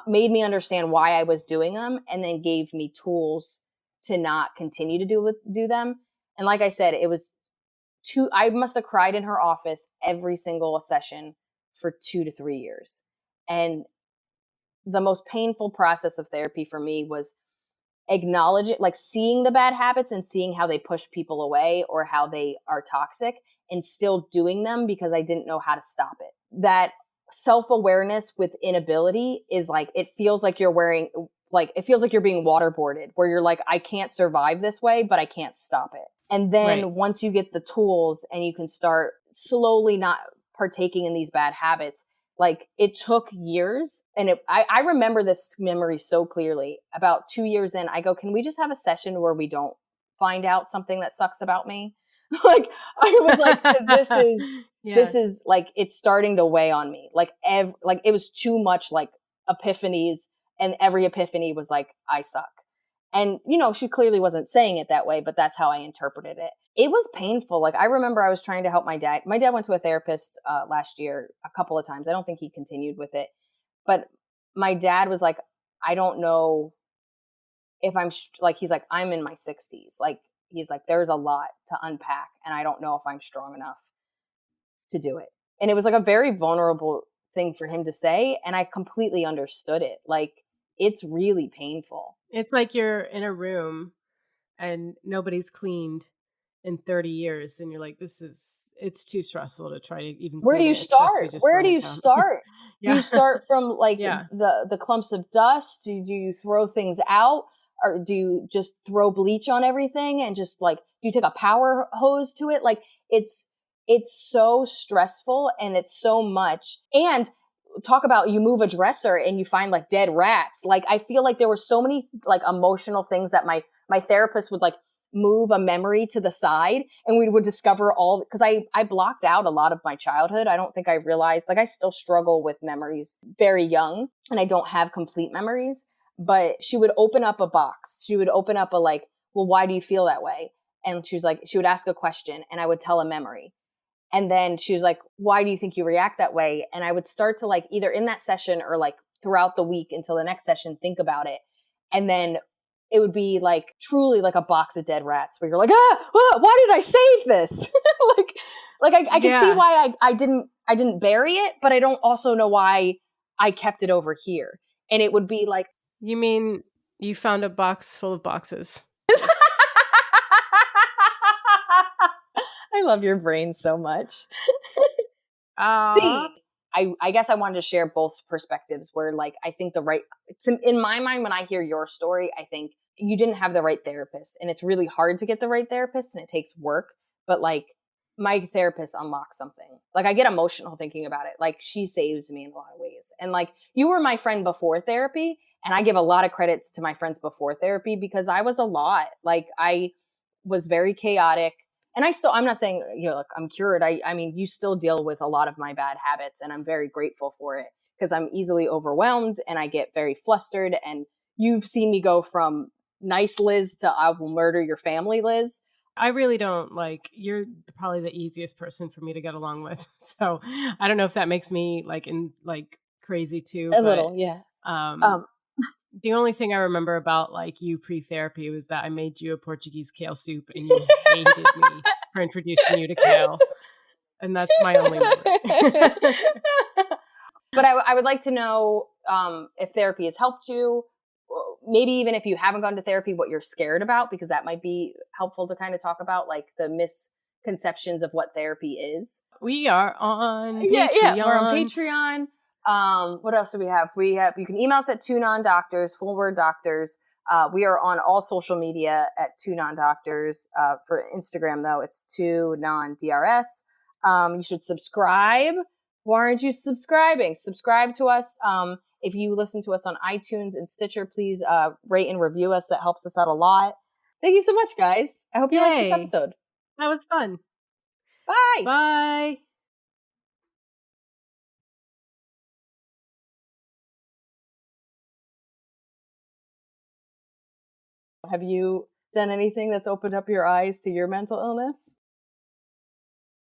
made me understand why I was doing them, and then gave me tools to not continue to do them. And like I said, it was I must have cried in her office every single session for 2 to 3 years. And the most painful process of therapy for me was acknowledging, like, seeing the bad habits and seeing how they push people away or how they are toxic, and still doing them because I didn't know how to stop it. That self-awareness with inability is like, it feels like you're wearing, like, it feels like you're being waterboarded, where you're like, I can't survive this way, but I can't stop it. And then Right. once you get the tools and you can start slowly not partaking in these bad habits, like, it took years. And I remember this memory so clearly. About 2 years in, I go, can we just have a session where we don't find out something that sucks about me? Like, I was like, because Yeah. this is like, it's starting to weigh on me. Like, like, it was too much, like, epiphanies, and every epiphany was like, I suck. And, she clearly wasn't saying it that way, but that's how I interpreted it. It was painful. Like, I remember I was trying to help my dad. My dad went to a therapist last year a couple of times. I don't think he continued with it. But my dad was like, I don't know if like, he's like, I'm in my 60s. Like, he's like, there's a lot to unpack, and I don't know if I'm strong enough to do it. And it was like a very vulnerable thing for him to say. And I completely understood it. Like, it's really painful. It's like you're in a room and nobody's cleaned in 30 years and you're like, it's too stressful to try to even Where do clean you it. It's best we start? just Where burn do it you down. start? Do you Yeah. start from, like, Yeah. the clumps of dust? Do you throw things out? Or do you just throw bleach on everything and just, like, do you take a power hose to it? Like, it's so stressful, and it's so much. And talk about, you move a dresser and you find, like, dead rats. Like, I feel like there were so many, like, emotional things that my therapist would, like, move a memory to the side, and we would discover all, because I blocked out a lot of my childhood. I don't think I realized, like, I still struggle with memories very young, and I don't have complete memories. But she would open up a box. She would open up a, like, well, why do you feel that way? And she would ask a question, and I would tell a memory. And then she was like, why do you think you react that way? And I would start to, like, either in that session or, like, throughout the week until the next session, think about it. And then it would be, like, truly like a box of dead rats, where you're like, why did I save this? I can see Yeah. why I didn't bury it, but I don't also know why I kept it over here. And it would be like, You mean you found a box full of boxes? Yes. I love your brain so much. Aw. See, I guess I wanted to share both perspectives, where, like, I think it's in my mind, when I hear your story, I think you didn't have the right therapist, and it's really hard to get the right therapist, and it takes work. But, like, my therapist unlocked something. Like, I get emotional thinking about it. Like, she saved me in a lot of ways. And, like, you were my friend before therapy, and I give a lot of credits to my friends before therapy, because I was a lot. Like, I was very chaotic. And I'm not saying, look, I'm cured. I mean, you still deal with a lot of my bad habits, and I'm very grateful for it, because I'm easily overwhelmed and I get very flustered. And you've seen me go from nice Liz to I will murder your family Liz. I really don't you're probably the easiest person for me to get along with. So I don't know if that makes me crazy too, A but little, yeah. um Um, the only thing I remember about you pre-therapy was that I made you a Portuguese kale soup and you hated me for introducing you to kale. And that's my only memory. but I would like to know, if therapy has helped you. Maybe even if you haven't gone to therapy, what you're scared about, because that might be helpful to kind of talk about, like, the misconceptions of what therapy is. We are on Yeah, we're on Patreon. Patreon. What else do we have? You can email us at 2nondoctors, full word doctors. We are on all social media at 2nondoctors. For Instagram, though, it's 2nondrs. You should subscribe. Why aren't you subscribing? Subscribe to us. If you listen to us on iTunes and Stitcher, please rate and review us. That helps us out a lot. Thank you so much, guys. I hope you liked this Yay. episode. That was fun. Bye. Bye. Have you done anything that's opened up your eyes to your mental illness?